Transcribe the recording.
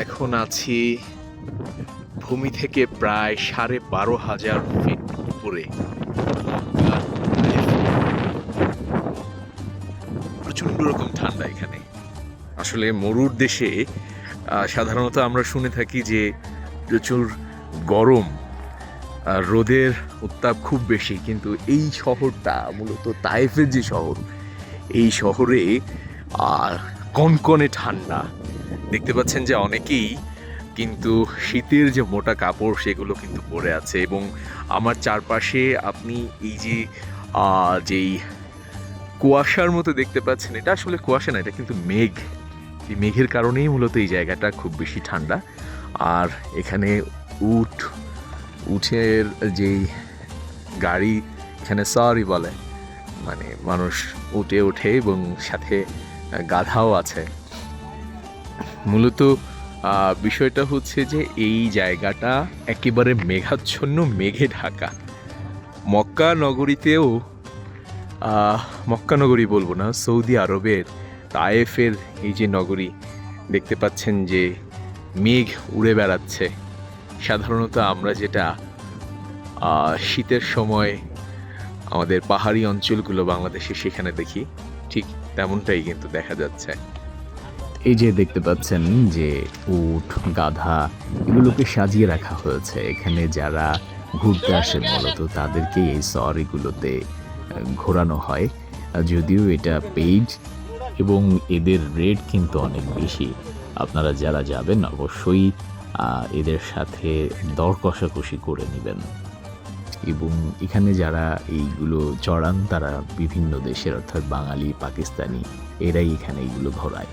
এখন আছি ভূমি থেকে প্রায় ১২,৫০০ ফিট উপরে। প্রচন্ড রকম ঠান্ডা এখানে। আসলে মরুর দেশে সাধারণত আমরা শুনে থাকি যে প্রচুর গরম, রোদের উত্তাপ খুব বেশি, কিন্তু এই শহরটা মূলত তায়েফের যে শহর, এই শহরে কনকনে ঠান্ডা। দেখতে পাচ্ছেন যে অনেকেই কিন্তু শীতের যে মোটা কাপড় সেগুলো কিন্তু পরে আছে, এবং আমার চারপাশে আপনি এই যে যেই কুয়াশার মতো দেখতে পাচ্ছেন, এটা আসলে কুয়াশা না, এটা কিন্তু মেঘ। এই মেঘের কারণেই মূলত এই জায়গাটা খুব বেশি ঠান্ডা। আর এখানে উটের যেই গাড়ি, এখানে সরি বলে, মানে মানুষ উঠে ওঠে এবং সাথে গাধাও আছে। মূলত বিষয়টা হচ্ছে যে এই জায়গাটা একেবারে মেঘাচ্ছন্ন, মেঘে ঢাকা। মক্কা নগরীতেও, মক্কা নগরী বলবো না, সৌদি আরবের তায়েফের এই যে নগরী দেখতে পাচ্ছেন যে মেঘ উড়ে বেড়াচ্ছে। সাধারণত আমরা যেটা শীতের সময় আমাদের পাহাড়ি অঞ্চলগুলো বাংলাদেশে সেখানে দেখি, ঠিক তেমনটাই কিন্তু দেখা যাচ্ছে। এই যে দেখতে পাচ্ছেন যে উট, গাধা এগুলোকে সাজিয়ে রাখা হয়েছে। এখানে যারা ঘুরতে আসেন মূলত তাদেরকে এই সওয়ারিগুলোতে ঘোরানো হয়। যদিও এটা পেইড এবং এদের রেট কিন্তু অনেক বেশি। আপনারা যারা যাবেন অবশ্যই এদের সাথে দর কষাকষি করে নেবেন। এবং এখানে যারা এইগুলো চড়ান তারা বিভিন্ন দেশের, অর্থাৎ বাঙালি, পাকিস্তানি, এরাই এখানে এইগুলো ঘোরায়।